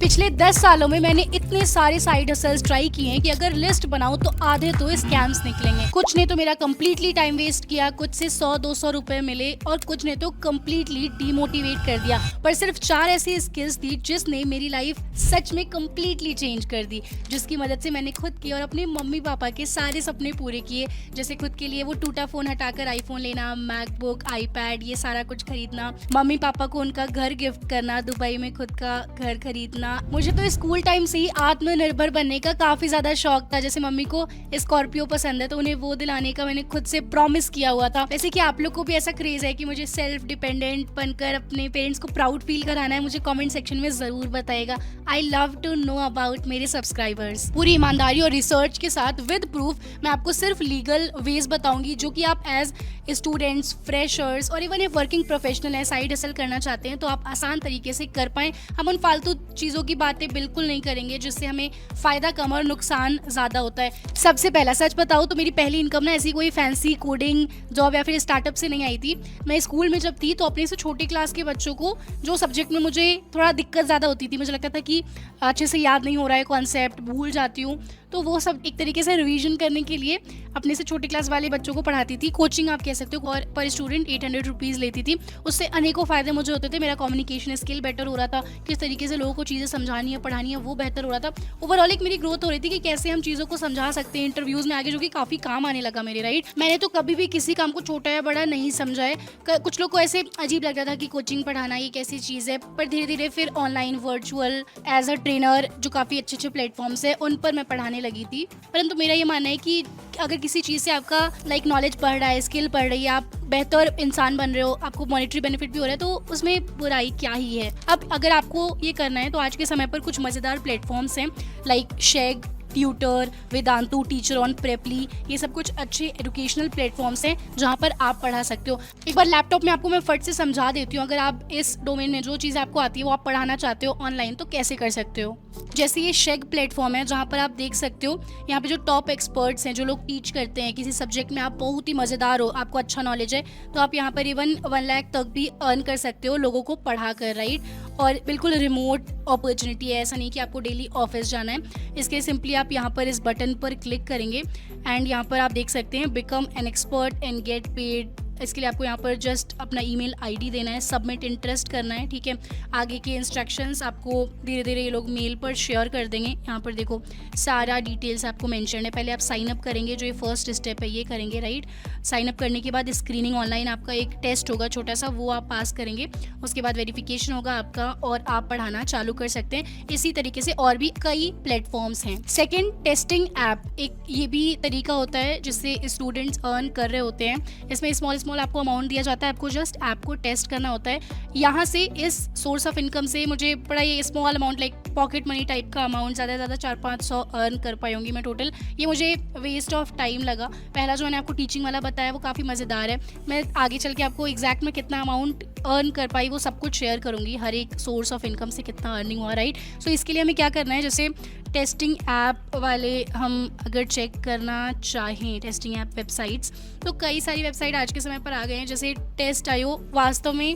पिछले 10 सालों में मैंने इतने सारे साइड हसल्स ट्राई किए हैं कि अगर लिस्ट बनाऊं तो आधे तो स्कैम्स निकलेंगे। कुछ ने तो मेरा कंप्लीटली टाइम वेस्ट किया, कुछ से 100-200 रुपए मिले और कुछ ने तो कंप्लीटली डिमोटिवेट कर दिया। पर सिर्फ 4 ऐसी स्किल्स थी जिसने मेरी लाइफ सच में कंप्लीटली चेंज कर दी, जिसकी मदद से मैंने खुद की और अपने मम्मी पापा के सारे सपने पूरे किए। जैसे खुद के लिए वो टूटा फोन हटाकर आईफोन लेना, मैकबुक, आईपैड, ये सारा कुछ खरीदना, मम्मी पापा को उनका घर गिफ्ट करना, दुबई में खुद का घर खरीदना। मुझे तो स्कूल टाइम से ही आत्मनिर्भर बनने का काफी ज्यादा शौक था। जैसे मम्मी को स्कॉर्पियो पसंद है तो उन्हें वो दिलाने का मैंने खुद से प्रॉमिस किया हुआ था। वैसे कि आप लोग को भी ऐसा क्रेज है कि मुझे सेल्फ डिपेंडेंट बनकर अपने पेरेंट्स को प्राउड फील कराना है, मुझे कमेंट सेक्शन में जरूर बताएगा। I love to know about मेरे सब्सक्राइबर्स। पूरी ईमानदारी और रिसर्च के साथ विद प्रूफ मैं आपको सिर्फ लीगल वेज बताऊंगी जो कि आप एज स्टूडेंट्स, फ्रेशर्स और इवन वर्किंग प्रोफेशनल है, साइड हसल करना चाहते हैं तो आप आसान तरीके से कर पाएं। हम उन फालतू चीज़ों की बातें बिल्कुल नहीं करेंगे जिससे हमें फ़ायदा कम और नुकसान ज़्यादा होता है। सबसे पहला सच बताऊँ तो मेरी पहली इनकम ना ऐसी कोई फैंसी कोडिंग जॉब या फिर स्टार्टअप से नहीं आई थी। मैं स्कूल में जब थी तो अपने से छोटी क्लास के बच्चों को जो सब्जेक्ट में मुझे थोड़ा दिक्कत ज़्यादा होती थी, मुझे लगता था कि अच्छे से याद नहीं हो रहा है, कॉन्सेप्ट भूल जाती हूँ, तो वो सब एक तरीके से रिवीजन करने के लिए अपने से छोटी क्लास वाले बच्चों को पढ़ाती थी। कोचिंग आप कह सकते हो, और पर स्टूडेंट 800 रुपीज़ लेती थी। उससे अनेकों फ़ायदे मुझे होते थे। मेरा कम्युनिकेशन स्किल बेटर हो रहा था, किस तरीके से लोगों को चीज़ें समझानी है, पढ़ानी है, वो बेहतर हो रहा था। ओवरऑल एक मेरी ग्रोथ हो रही थी कि कैसे हम चीज़ों को समझा सकते हैं इंटरव्यूज़ में आगे, जो कि काफ़ी काम आने लगा मेरे। राइट, मैंने तो कभी भी किसी काम को छोटा या बड़ा नहीं समझा है। कुछ लोग को ऐसे अजीब लगता था कि कोचिंग पढ़ाना ये कैसी चीज़ है, पर धीरे धीरे फिर online, virtual, as a trainer जो काफ़ी अच्छे अच्छे प्लेटफॉर्म्स है उन पर मैं पढ़ाने लगी थी। परंतु मेरा ये मानना है कि अगर किसी चीज़ से आपका नॉलेज बढ़ रहा है, स्किल बढ़ रही है, आप बेहतर इंसान बन रहे हो, आपको मॉनेटरी बेनिफिट भी हो रहा है, तो उसमें बुराई क्या ही है। अब अगर आपको ये करना है तो आज के समय पर कुछ मज़ेदार प्लेटफॉर्म्स हैं like Chegg, tutor, Vedantu, teacher on, Preply, ये सब कुछ अच्छे एजुकेशनल प्लेटफॉर्म्स हैं जहाँ पर आप पढ़ा सकते हो। एक बार लैपटॉप में आपको मैं फट से समझा देती हूँ। अगर आप इस डोमेन में जो चीज़ आपको आती है वो आप पढ़ाना चाहते हो ऑनलाइन तो कैसे कर सकते हो। जैसे ये शेग प्लेटफॉर्म है जहाँ पर आप देख सकते हो यहाँ पे जो टॉप एक्सपर्ट्स हैं, जो लोग टीच करते हैं किसी सब्जेक्ट में, आप बहुत ही मज़ेदार हो, आपको अच्छा नॉलेज है, तो आप यहाँ पर इवन 1 लाख तक भी अर्न कर सकते हो लोगों को पढ़ा कर। राइट, और बिल्कुल रिमोट अपॉर्चुनिटी है, ऐसा नहीं कि आपको डेली ऑफिस जाना है। इसके सिंपली आप यहाँ पर इस बटन पर क्लिक करेंगे एंड यहाँ पर आप देख सकते हैं become an expert and get paid. इसके लिए आपको यहाँ पर जस्ट अपना ईमेल आईडी देना है, सबमिट इंटरेस्ट करना है। ठीक है, आगे के इंस्ट्रक्शंस आपको धीरे धीरे ये लोग मेल पर शेयर कर देंगे। यहाँ पर देखो सारा डिटेल्स आपको मेंशन है। पहले आप साइन अप करेंगे, जो ये फर्स्ट स्टेप है ये करेंगे। राइट, साइन अप करने के बाद स्क्रीनिंग ऑनलाइन आपका एक टेस्ट होगा छोटा सा, वो आप पास करेंगे। उसके बाद वेरिफिकेशन होगा आपका और आप पढ़ाना चालू कर सकते हैं। इसी तरीके से और भी कई प्लेटफॉर्म्स हैं। सेकेंड, टेस्टिंग ऐप, एक ये भी तरीका होता है जिससे स्टूडेंट्स अर्न कर रहे होते हैं। इसमें स्मॉल आपको अमाउंट दिया जाता है, आपको जस्ट ऐप को टेस्ट करना होता है। यहाँ से इस सोर्स ऑफ इनकम से मुझे बड़ा ये small amount like pocket money type का अमाउंट, ज़्यादा से ज़्यादा 400-500 अर्न कर पाई होंगी मैं टोटल। ये मुझे वेस्ट ऑफ टाइम लगा। पहला जो मैंने आपको टीचिंग वाला बताया वो काफ़ी मज़ेदार है। मैं आगे चल के आपको एग्जैक्ट में कितना अमाउंट अर्न कर पाई वो सब कुछ शेयर करूँगी, हर एक सोर्स ऑफ इनकम से कितना अर्निंग हुआ। राइट, सो इसके लिए हमें क्या करना है, जैसे टेस्टिंग ऐप वाले हम अगर चेक करना चाहें टेस्टिंग ऐप वेबसाइट्स, तो कई सारी वेबसाइट आज के समय पर आ गए हैं। जैसे टेस्ट.io वास्तव में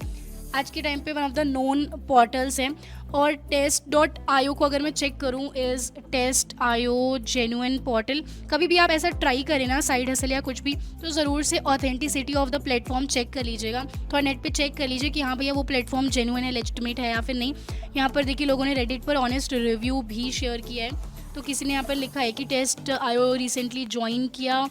आज के टाइम पे one of the known portals हैं। और test.io को अगर मैं चेक करूं, इज़ टेस्ट.io जेन्युइन पोर्टल। कभी भी आप ऐसा ट्राई करें ना साइड हसल या कुछ भी, तो ज़रूर से authenticity of the platform check कर लीजिएगा। थोड़ा नेट पे चेक कर लीजिए कि हाँ भैया वो प्लेटफॉर्म जेन्युइन है, लेजिटिमेट है या फिर नहीं। यहाँ पर देखिए लोगों ने रेडिट पर ऑनेस्ट रिव्यू भी शेयर किया है। तो किसी ने यहाँ पर लिखा है कि टेस्ट.io रिसेंटली ज्वाइन किया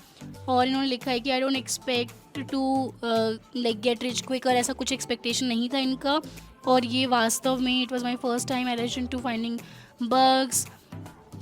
और इन्होंने लिखा है कि I don't expect to get rich quicker, ऐसा कुछ एक्सपेक्टेशन नहीं था इनका। और ये वास्तव में it was my first time addition to finding bugs.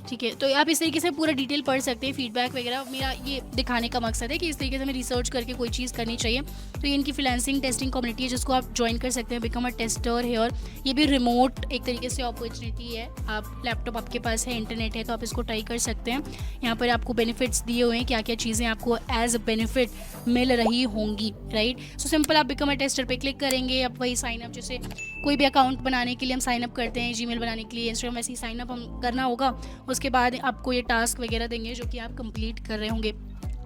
ठीक है, तो आप इस तरीके से पूरा डिटेल पढ़ सकते हैं, फीडबैक वगैरह। मेरा ये दिखाने का मकसद है कि इस तरीके से हमें रिसर्च करके कोई चीज़ करनी चाहिए। तो ये इनकी फ्रीलांसिंग टेस्टिंग कम्युनिटी है जिसको आप ज्वाइन कर सकते हैं, बिकम अ टेस्टर है। और ये भी रिमोट एक तरीके से अपॉर्चुनिटी है। आप लैपटॉप आपके पास है, इंटरनेट है, तो आप इसको ट्राई कर सकते हैं। यहाँ पर आपको बेनिफिट्स दिए हुए हैं, क्या क्या चीज़ें आपको एज अ बेनिफिट मिल रही होंगी। राइट, सो सिंपल आप बिकम अ टेस्टर पे क्लिक करेंगे। अब वही साइनअप, जैसे कोई भी अकाउंट बनाने के लिए हम साइनअप करते हैं, जीमेल बनाने के लिए, इंस्टाग्राम, वैसे ही साइनअप हम करना होगा। उसके बाद आपको ये टास्क वगैरह देंगे जो कि आप कंप्लीट कर रहे होंगे।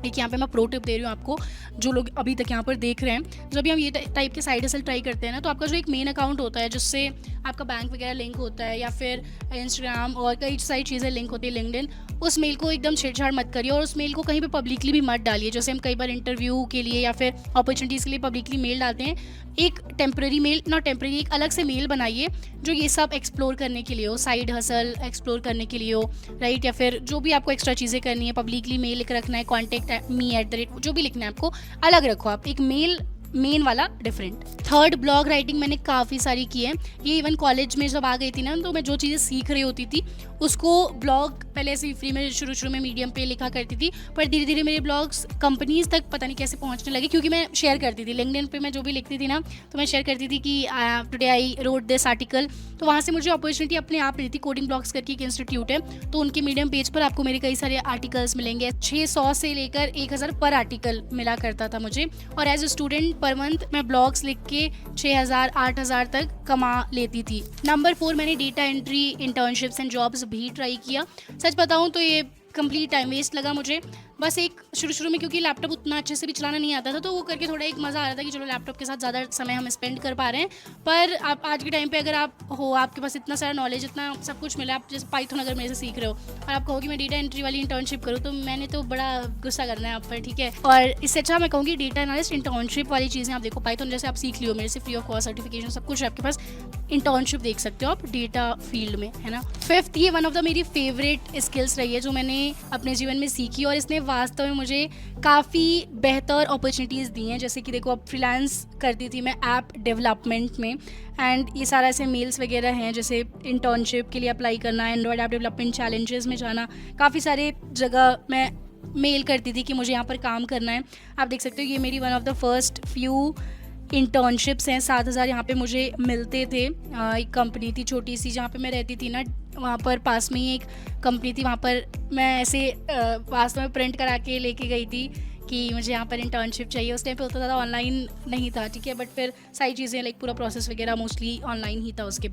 एक यहाँ पे मैं प्रो टिप दे रही हूँ आपको, जो लोग अभी तक यहाँ पर देख रहे हैं। जब भी हम ये टाइप के साइड हसल ट्राई करते हैं ना, तो आपका जो एक मेन अकाउंट होता है जिससे आपका बैंक वगैरह लिंक होता है, या फिर इंस्टाग्राम और कई सारी चीज़ें लिंक होती है, लिंक्डइन, उस मेल को एकदम छेड़छाड़ मत करिए और उस मेल को कहीं पे पब्लिकली भी मत डालिए। जैसे हम कई बार इंटरव्यू के लिए या फिर अपॉर्चुनिटीज़ के लिए पब्लिकली मेल डालते हैं, एक टेम्प्रेरी मेल, नॉट टेम्प्रेरी, एक अलग से मेल बनाइए जो ये सब एक्सप्लोर करने के लिए हो, साइड हसल एक्सप्लोर करने के लिए हो, राइट, या फिर जो भी आपको एक्स्ट्रा चीज़ें करनी है, पब्लिकली मेल लिख रखना है, कॉन्टेक्ट मी @ जो भी लिखना है आपको, अलग रखो आप, एक मेल मेन वाला डिफरेंट। थर्ड, ब्लॉग राइटिंग मैंने काफ़ी सारी की है। ये इवन कॉलेज में जब आ गई थी ना, तो मैं जो चीज़ें सीख रही होती थी उसको ब्लॉग पहले ऐसे ही फ्री में शुरू में मीडियम पे लिखा करती थी, पर धीरे धीरे मेरे ब्लॉग्स कंपनीज तक पता नहीं कैसे पहुंचने लगे, क्योंकि मैं शेयर करती थी लिंक्डइन पे। मैं जो भी लिखती थी ना, तो मैं शेयर करती थी कि today I wrote this article, तो वहाँ से मुझे अपॉर्चुनिटी अपने आप मिली थी। कोडिंग ब्लॉग्स करके एक इंस्टीट्यूट है, तो उनके मीडियम पेज पर आपको मेरे कई सारे आर्टिकल्स मिलेंगे। 600 से लेकर 1000 पर आर्टिकल मिला करता था मुझे, और as a student per month मैं ब्लॉग्स लिख के 6000 8000 तक कमा लेती थी। नंबर 4, मैंने data entry, internships and jobs भी ट्राई किया। सच बताऊं तो ये कंप्लीट टाइम वेस्ट लगा मुझे। बस एक शुरू में क्योंकि लैपटॉप उतना अच्छे से भी चलाना नहीं आता था, तो वो करके थोड़ा एक मज़ा आ रहा था कि चलो लैपटॉप के साथ ज़्यादा समय हम स्पेंड कर पा रहे हैं। पर आप आज के टाइम पे अगर आप हो, आपके पास इतना सारा नॉलेज, इतना सब कुछ मिला, आप जैसे पाइथन अगर मेरे से सीख रहे हो और आप कहो कि मैं डेटा एंट्री वाली इंटर्नशिप करूँ, तो मैंने तो बड़ा गुस्सा करना है आप पर, ठीक है। और इससे अच्छा मैं कहूँगी डेटा एनालिस्ट इंटर्नशिप वाली चीज़ें आप देखो। पाइथन जैसे आप सीख लियो मेरे से फ्री ऑफ कॉस्ट, सर्टिफिकेशन सब कुछ है आपके पास, इंटर्नशिप देख सकते हो आप डेटा फील्ड में, है ना। 5th, ये वन ऑफ द मेरी फेवरेट स्किल्स रही है जो मैंने अपने जीवन में सीखी, और इसने वास्तव में मुझे काफ़ी बेहतर अपॉर्चुनिटीज़ दी हैं। जैसे कि देखो, अब फ्रीलांस करती थी मैं ऐप डेवलपमेंट में, एंड ये सारा ऐसे मेल्स वगैरह हैं, जैसे इंटर्नशिप के लिए अप्लाई करना, एंड्रॉयड ऐप डेवलपमेंट चैलेंजेस में जाना, काफ़ी सारे जगह मैं मेल करती थी कि मुझे यहाँ पर काम करना है। आप देख सकते हो ये मेरी one of the first few internships हैं। 7000 यहाँ पे मुझे मिलते थे। एक कंपनी थी छोटी सी जहाँ पे मैं रहती थी ना, वहाँ पर पास में ही एक कंपनी थी, वहाँ पर मैं ऐसे वास्तव में प्रिंट करा के लेके गई थी कि मुझे यहाँ पर इंटर्नशिप चाहिए। उस टाइम पे उतना ज़्यादा ऑनलाइन नहीं था, ठीक है, बट फिर सारी चीज़ें लाइक पूरा प्रोसेस वगैरह मोस्टली ऑनलाइन ही था। उसके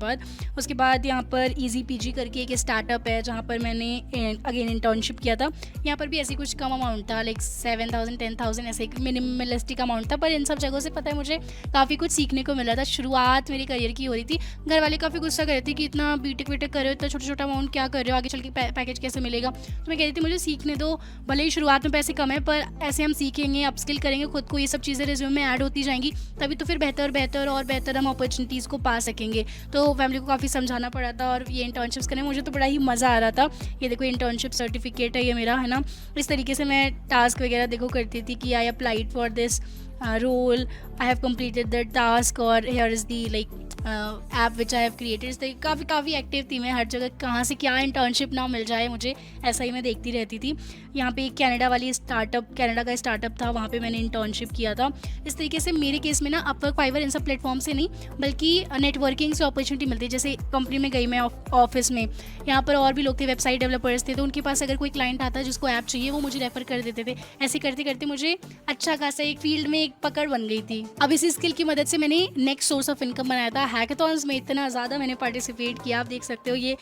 बाद यहाँ पर ईजी पीजी करके एक स्टार्टअप है जहाँ पर मैंने अगेन इंटर्नशिप किया था। यहाँ पर भी ऐसी कुछ कम अमाउंट था, लाइक 7000 10,000 ऐसे एक मिनिमलिस्टिक अमाउंट था, पर इन सब जगहों से पता है मुझे काफ़ी कुछ सीखने को मिला था। शुरुआत मेरी करियर की हो रही थी। घर वाले काफ़ी गुस्सा कर रहे थे कि इतना बीटेक वीटेक कर रहे हो, इतना छोटा अमाउंट क्या कर रहे हो, आगे चल के पैकेज कैसे मिलेगा। तो मैं कह रही थी मुझे सीखने दो, भले ही शुरुआत में पैसे कम है, पर ऐसे हम सीखेंगे, अपस्किल करेंगे खुद को, ये सब चीज़ें रिज्यूम में ऐड होती जाएंगी, तभी तो फिर बेहतर हम अपॉर्चुनिटीज़ को पा सकेंगे। तो फैमिली को काफ़ी समझाना पड़ा था, और ये इंटर्नशिप्स करने में मुझे तो बड़ा ही मज़ा आ रहा था। ये देखो इंटर्नशिप सर्टिफिकेट है ये मेरा, है ना। इस तरीके से मैं टास्क वगैरह देखो करती थी कि I applied for this role, I have completed the task, और here is the like app which I have created. तो काफ़ी एक्टिव थी मैं, हर जगह कहाँ से क्या इंटर्नशिप ना मिल जाए मुझे, ऐसा ही मैं देखती रहती थी। यहाँ पे एक कनाडा का स्टार्टअप था, वहाँ पे मैंने इंटर्नशिप किया था। इस तरीके से मेरे केस में ना अपवर्क, फाइवर, इन सब प्लेटफॉर्म से नहीं, बल्कि नेटवर्किंग से अपॉर्चुनिटी मिलती है। जैसे कंपनी में गई मैं ऑफिस में, यहाँ पर और भी लोग थे, वेबसाइट डेवलपर्स थे, तो उनके पास अगर कोई क्लाइंट आता है जिसको ऐप चाहिए, वो मुझे रेफर कर देते थे। ऐसे करते करते मुझे अच्छा खासा एक फील्ड में एक पकड़ बन गई थी। अब इसी स्किल की मदद से मैंने नेक्स्ट सोर्स ऑफ इनकम बनाया था। हैकाथॉन्स में इतना ज़्यादा मैंने पार्टिसिपेट किया, आप देख सकते हो ये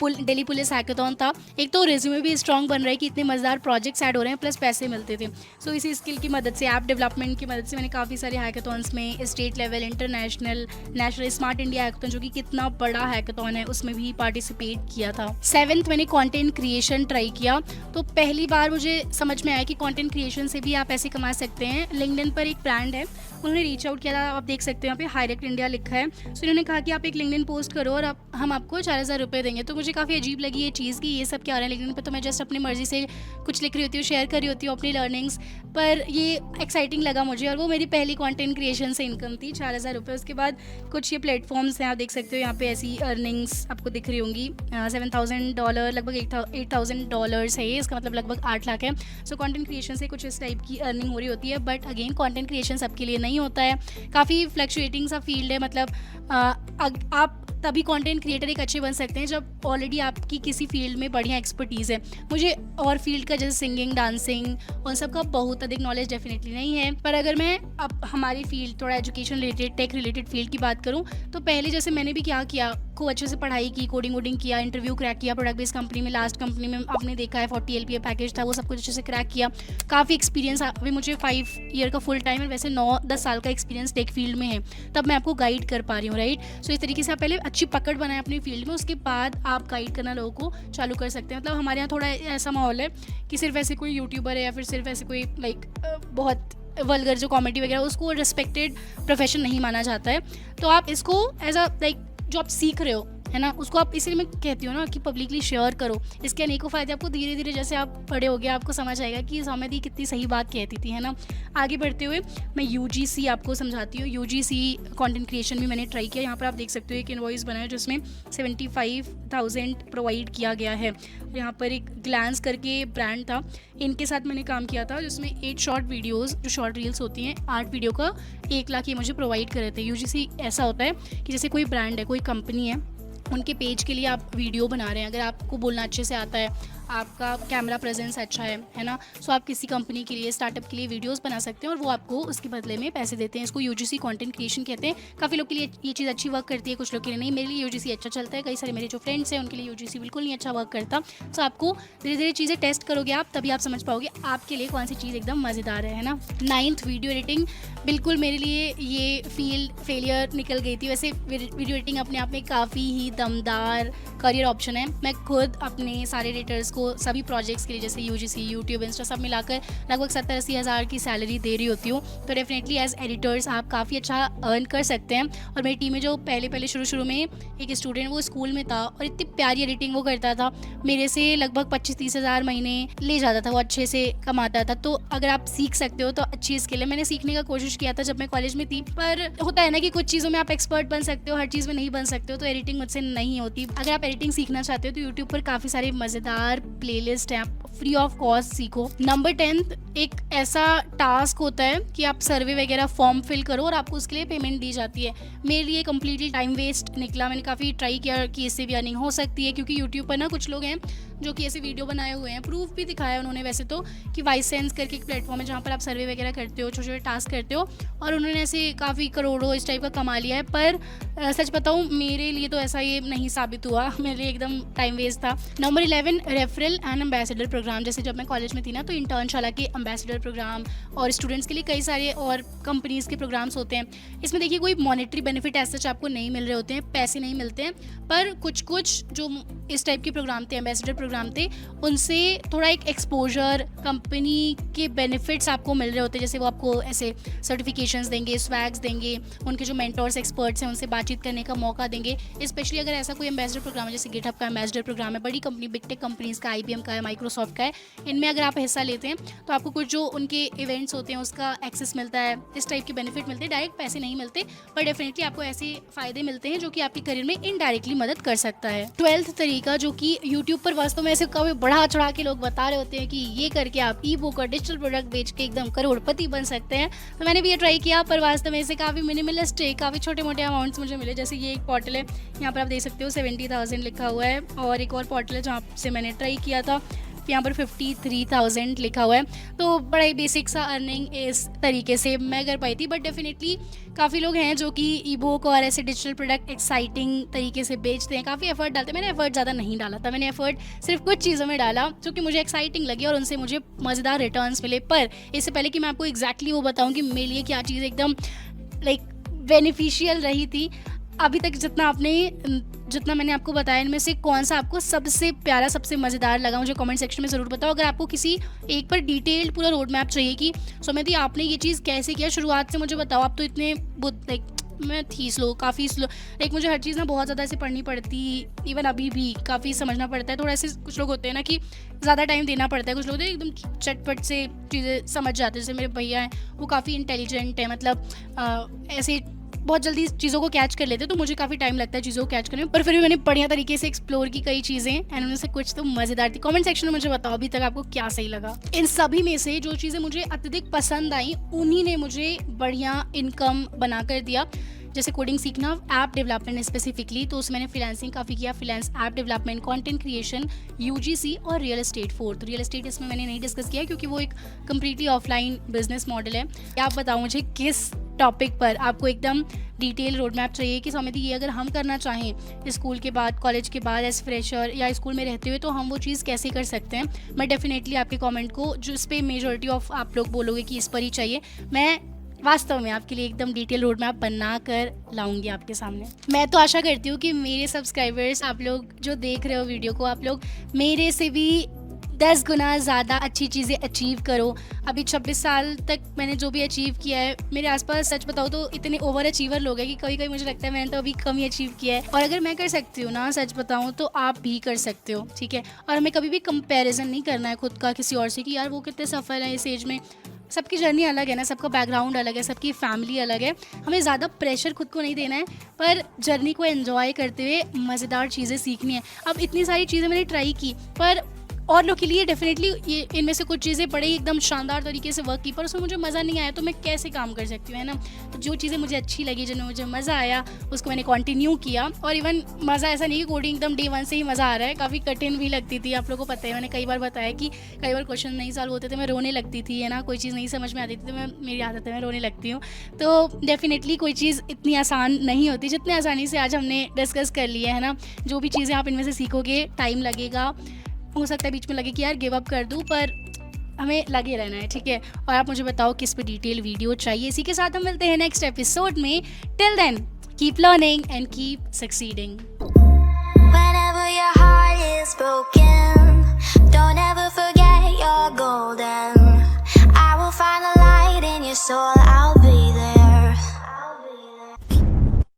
दिल्ली पुलिस हैकाथॉन था। एक तो रेज्यूमे भी स्ट्रॉन्ग बन रहा है कि इतने मज़ेदार प्रोजेक्ट्स ऐड हो रहे हैं, प्लस पैसे मिलते थे। सो इसी स्किल की मदद से, ऐप डेवलपमेंट की मदद से मैंने काफ़ी सारे हैकाथॉन्स में state level, international, national, smart India hackathon, जो कि कितना बड़ा हैकाथॉन है, उसमें भी पार्टिसिपेट किया था। 7th, मैंने कंटेंट क्रिएशन ट्राई किया। तो पहली बार मुझे समझ में आया कि कंटेंट क्रिएशन से भी आप ऐसे कमा सकते हैं। लिंक्डइन पर एक ब्रांड है, उन्होंने रीच आउट किया था, आप देख सकते हो यहाँ पे हाईरेक्ट इंडिया लिखा है। सो इन्होंने कहा कि आप एक लिंक्डइन पोस्ट करो और हम आपको 4000 रुपये देंगे। तो मुझे काफ़ी अजीब लगी ये चीज़ कि ये सब क्या हो रहा है लिंक्डइन पर, तो मैं जस्ट अपनी मर्जी से कुछ लिख रही होती हूँ, शेयर कर रही होती हूँ अपनी लर्निंग्स, पर ये एक्साइटिंग लगा मुझे, और वो मेरी पहली कंटेंट क्रिएशन से इनकम थी, 4000 रुपये। उसके बाद कुछ ये प्लेटफॉर्म्स हैं, आप देख सकते हो यहाँ पे ऐसी अर्निंग्स आपको दिख रही होंगी। $7,000 लगभग $8,000 है ये, इसका मतलब लगभग 8 लाख है। सो कंटेंट क्रिएशन से कुछ इस टाइप की अर्निंग हो रही होती है, बट अगेन कंटेंट क्रिएशन सबके लिए नहीं होता है, काफ़ी फ्लक्चुएटिंग सा फील्ड है। मतलब आप तभी कंटेंट क्रिएटर एक अच्छे बन सकते हैं जब ऑलरेडी आपकी किसी फील्ड में बढ़िया एक्सपर्टीज़ है। मुझे और फील्ड का जैसे सिंगिंग, डांसिंग, उन सब का बहुत अधिक नॉलेज डेफिनेटली नहीं है, पर अगर मैं अब हमारी फील्ड थोड़ा education related, tech related field की बात करूं, तो पहले जैसे मैंने भी क्या किया, खूब अच्छे से पढ़ाई की, कोडिंग वोडिंग किया, इंटरव्यू क्रैक किया, प्रोडक्ट बेस्ड कंपनी में, लास्ट कंपनी में आपने देखा है 40 LPA पैकेज था, वो सब कुछ अच्छे से क्रैक किया। काफ़ी एक्सपीरियंस अभी मुझे 5 ईयर का फुल टाइम है, वैसे 9-10 साल का एक्सपीरियंस टेक फील्ड में है, तब मैं आपको गाइड कर पा रही हूँ, राइट। सो इस तरीके से आप पहले अच्छी पकड़ बनाएं अपनी फील्ड में, उसके बाद आप गाइड करना लोगों को चालू कर सकते हैं। मतलब हमारे यहाँ थोड़ा ऐसा माहौल है कि सिर्फ ऐसे कोई यूट्यूबर है या फिर सिर्फ ऐसे कोई बहुत वल्गर जो कॉमेडी वगैरह, उसको रिस्पेक्टेड प्रोफेशन नहीं माना जाता है। तो आप इसको एज अ जो आप सीख रहे हो, है ना, उसको आप, इसलिए मैं कहती हूँ ना कि पब्लिकली शेयर करो। इसके अनेकों फ़ायदे आपको धीरे धीरे जैसे आप बड़े हो गए आपको समझ आएगा कि सौम्या दी कितनी सही बात कहती थी, है ना। आगे बढ़ते हुए मैं UGC आपको समझाती हूँ। UGC कंटेंट क्रिएशन भी मैंने ट्राई किया। यहाँ पर आप देख सकते हो एक इनवॉइस बना है जिसमें 75,000 प्रोवाइड किया गया है। यहाँ पर एक ग्लैंस करके ब्रांड था, इनके साथ मैंने काम किया था, जिसमें 8 शॉर्ट वीडियोज़ जो शॉर्ट रील्स होती हैं, 8 वीडियो का 1 लाख ये मुझे प्रोवाइड कर रहे थे। UGC ऐसा होता है कि जैसे कोई ब्रांड है, कोई कंपनी है, उनके पेज के लिए आप वीडियो बना रहे हैं, अगर आपको बोलना अच्छे से आता है, आपका कैमरा प्रेजेंस अच्छा है ना, सो आप किसी कंपनी के लिए, स्टार्टअप के लिए वीडियोस बना सकते हैं और वो आपको उसके बदले में पैसे देते हैं। इसको UGC कंटेंट क्रिएशन कहते हैं। काफ़ी लोग के लिए ये चीज़ अच्छी वर्क करती है, कुछ लोग के लिए नहीं। मेरे लिए UGC अच्छा चलता है, कई सारे मेरे जो फ्रेंड्स हैं उनके लिए UGC बिल्कुल नहीं अच्छा वर्क करता। सो आपको धीरे धीरे चीज़ें टेस्ट करोगे आप, तभी आप समझ पाओगे आपके लिए कौन सी चीज़ एकदम मज़ेदार है ना। 9th वीडियो एडिटिंग, बिल्कुल मेरे लिए ये फील्ड फेलियर निकल गई थी। वैसे वीडियो एडिटिंग अपने आप में काफ़ी ही दमदार करियर ऑप्शन है। मैं खुद अपने सारे एडिटर्स को सभी प्रोजेक्ट्स के लिए, जैसे UGC, यूट्यूब, इंस्टा सब मिलाकर लगभग 70-80 हज़ार की सैलरी दे रही होती हूँ। तो डेफिनेटली एज एडिटर्स आप काफ़ी अच्छा अर्न कर सकते हैं। और मेरी टीम में जो पहले शुरू में एक स्टूडेंट वो स्कूल में था और इतनी प्यारी एडिटिंग वो करता था, मेरे से लगभग 25-30 हज़ार महीने ले जाता था, वो अच्छे से कमाता था। तो अगर आप सीख सकते हो तो अच्छी स्किल है। मैंने सीखने का कोशिश किया था जब मैं कॉलेज में थी, पर होता है ना कि कुछ चीज़ों में आप एक्सपर्ट बन सकते हो, हर चीज़ में नहीं बन सकते हो। तो एडिटिंग मुझसे नहीं होती। अगर आप एडिटिंग सीखना चाहते हो तो यूट्यूब पर काफ़ी सारे मज़ेदार प्लेलिस्ट हैं, आप फ्री ऑफ कॉस्ट सीखो। नंबर 10, एक ऐसा टास्क होता है कि आप सर्वे वगैरह फॉर्म फिल करो और आपको उसके लिए पेमेंट दी जाती है। मेरे लिए कम्प्लीटली टाइम वेस्ट निकला। मैंने काफ़ी ट्राई किया कि इससे भी अर्निंग हो सकती है, क्योंकि यूट्यूब पर ना कुछ लोग हैं जो कि ऐसे वीडियो बनाए हुए हैं, प्रूफ भी दिखाया उन्होंने वैसे तो, कि वाइसेंस करके एक प्लेटफॉर्म है जहाँ पर आप सर्वे वगैरह करते हो, छोटे छोटे टास्क करते हो, और उन्होंने ऐसे काफ़ी करोड़ों इस टाइप का कमा लिया है। पर सच बताऊँ मेरे लिए तो ऐसा ये नहीं साबित हुआ, मेरे लिए एकदम टाइम वेस्ट था। Number 11, referral and ambassador program. जैसे जब मैं कॉलेज में थी ना, तो इंटर्नशाला के एम्बेसडर प्रोग्राम और स्टूडेंट्स के लिए कई सारे और कंपनीज़ के प्रोग्राम्स होते हैं। इसमें देखिए कोई मॉनेटरी बेनिफिट ऐसे सच आपको नहीं मिल रहे होते हैं, पैसे नहीं मिलते हैं, पर कुछ जो इस टाइप के प्रोग्राम थे, एम्बेसडर प्रोग्राम थे, उनसे थोड़ा एक एक्सपोजर, कंपनी के बेनिफिट्स आपको मिल रहे होते हैं। जैसे वो आपको ऐसे सर्टिफिकेशंस देंगे, स्वैग्स देंगे, उनके जो मेंटर्स एक्सपर्ट्स हैं उनसे बातचीत करने का मौका देंगे। स्पेशली अगर ऐसा कोई एम्बेसडर प्रोग्राम है, जैसे गिटहब का एम्बेसडर प्रोग्राम है, बड़ी कंपनी, बिग टेक कंपनीज़ का, IBM का है, माइक्रोसॉफ्ट का है, इनमें अगर आप हिस्सा लेते हैं तो आपको कुछ जो उनके इवेंट्स होते हैं उसका एक्सेस मिलता है, इस टाइप के बेनिफिट मिलते हैं। डायरेक्ट पैसे नहीं मिलते, पर डेफिनेटली आपको ऐसे फ़ायदे मिलते हैं जो कि आपके करियर में इनडायरेक्टली मदद कर सकता है। 12th तरीका, जो कि यूट्यूब पर वास्तव में ऐसे कभी बढ़ा चढ़ा के लोग बता रहे होते हैं कि ये करके आप ई बुक और डिजिटल प्रोडक्ट बेच के एकदम करोड़पति बन सकते हैं, तो मैंने भी ये ट्राई किया, पर वास्तव में इसे काफ़ी मिनिमलिस्ट है, काफ़ी छोटे मोटे अमाउंट्स मुझे मिले। जैसे ये एक पोर्टल है, यहाँ पर आप देख सकते हो 70,000 लिखा हुआ है, और एक और पोर्टल है जहाँ से मैंने ट्राई किया था, यहाँ पर 53,000 लिखा हुआ है। तो बड़ा ही बेसिक सा अर्निंग इस तरीके से मैं कर पाई थी। बट डेफिनेटली काफ़ी लोग हैं जो कि ई बुक और ऐसे डिजिटल प्रोडक्ट एक्साइटिंग तरीके से बेचते हैं, काफ़ी एफर्ट डालते हैं। मैंने एफर्ट ज़्यादा नहीं डाला था, मैंने एफर्ट सिर्फ कुछ चीज़ों में डाला जो कि मुझे एक्साइटिंग लगी और उनसे मुझे मज़ेदार रिटर्न्स मिले। पर इससे पहले कि मैं आपको एग्जैक्टली वो बताऊँ कि मेरे लिए क्या चीज़ एकदम बेनिफिशियल रही थी, अभी तक जितना मैंने आपको बताया, इनमें से कौन सा आपको सबसे प्यारा, सबसे मज़ेदार लगा, मुझे कमेंट सेक्शन में ज़रूर बताओ। अगर आपको किसी एक पर डिटेल्ड पूरा रोड मैप चाहिए कि सौम्या दी आपने ये चीज़ कैसे किया, शुरुआत से मुझे बताओ। आप तो इतने मैं थी स्लो, काफ़ी स्लो, मुझे हर चीज़ ना बहुत ज़्यादा ऐसे पढ़नी पड़ती, इवन अभी भी काफ़ी समझना पड़ता है। थोड़ा ऐसे कुछ लोग होते हैं ना कि ज़्यादा टाइम देना पड़ता है, कुछ लोग एकदम चटपट से चीज़ें समझ जाते हैं। जैसे मेरे भैया हैं, वो काफ़ी इंटेलिजेंट है, मतलब ऐसे बहुत जल्दी चीज़ों को कैच कर लेते हैं, तो मुझे काफ़ी टाइम लगता है चीज़ों को कैच करने में। पर फिर भी मैंने बढ़िया तरीके से एक्सप्लोर की कई चीज़ें, एंड उनमें से कुछ तो मज़ेदार थी। कमेंट सेक्शन में मुझे बताओ अभी तक आपको क्या सही लगा। इन सभी में से जो चीज़ें मुझे अत्यधिक पसंद आई, उन्हीं ने मुझे बढ़िया इनकम बना कर दिया। जैसे कोडिंग सीखना, ऐप डेवलपमेंट स्पेसिफिकली, तो उसमें मैंने फ्रीलांसिंग काफ़ी किया, freelance app development, content creation, UGC और real estate. 4th real estate इसमें मैंने नहीं डिस्कस किया क्योंकि वो एक कम्प्लीटली ऑफलाइन बिजनेस मॉडल है। आप बताओ मुझे किस टॉपिक पर आपको एकदम डिटेल रोड मैप चाहिए कि सौम्यति ये अगर हम करना चाहें स्कूल के बाद, कॉलेज के बाद, एज फ्रेशर या स्कूल में रहते हुए, तो हम वो चीज़ कैसे कर सकते हैं, मैं डेफिनेटली आपके कमेंट को, जो इस पर मेजॉरिटी ऑफ आप लोग बोलोगे कि इस पर ही चाहिए, मैं वास्तव में आपके लिए एकदम डिटेल रोड मैप बना कर लाऊंगी आपके सामने। मैं तो आशा करती हूँ कि मेरे सब्सक्राइबर्स, आप लोग जो देख रहे हो वीडियो को, आप लोग मेरे से भी 10 गुना ज़्यादा अच्छी चीज़ें अचीव करो। अभी 26 साल तक मैंने जो भी अचीव किया है, मेरे आसपास सच बताओ तो इतने ओवर अचीवर लोग हैं कि कभी कभी मुझे लगता है मैंने तो अभी कम ही अचीव किया है। और अगर मैं कर सकती हूँ ना, सच बताऊँ तो आप भी कर सकते हो, ठीक है। और हमें कभी भी कंपैरिजन नहीं करना है खुद का किसी और से कि यार वो कितने सफल हैं इस एज में। सबकी जर्नी अलग है ना, सबका बैकग्राउंड अलग है, सबकी फैमिली अलग है। हमें ज़्यादा प्रेशर खुद को नहीं देना है, पर जर्नी को एंजॉय करते हुए मज़ेदार चीज़ें सीखनी है। अब इतनी सारी चीज़ें मैंने ट्राई की, पर और लोग के लिए डेफिनेटली ये इनमें से कुछ चीज़ें बड़े एकदम शानदार तरीके से वर्क की, पर उसमें मुझे मज़ा नहीं आया, तो मैं कैसे काम कर सकती हूँ, है ना। तो जो चीज़ें मुझे अच्छी लगी, जिनमें मुझे मज़ा आया, उसको मैंने कंटिन्यू किया। और इवन मज़ा ऐसा नहीं कि कोडिंग एकदम डे 1 से ही मज़ा आ रहा है, काफ़ी कठिन भी लगती थी। आप लोगों को पता है, मैंने कई बार बताया कि कई बार क्वेश्चन नहीं सॉल्व होते थे, मैं रोने लगती थी, है ना। कोई चीज़ नहीं समझ में आती थी तो मेरी आदत है, मैं रोने लगती हूँ। तो डेफिनेटली कोई चीज़ इतनी आसान नहीं होती जितनी आसानी से आज हमने डिस्कस कर लिया है ना। जो भी चीज़ें आप इनमें से सीखोगे, टाइम लगेगा, हो सकता है बीच में लगे कि यार गिव अप कर दूं, पर हमें लगे रहना है, ठीक है। और आप मुझे बताओ किस पे डिटेल वीडियो चाहिए। इसी के साथ हम मिलते हैं नेक्स्ट एपिसोड में। Till then keep learning and keep succeeding. Whenever your heart is broken, don't ever forget your golden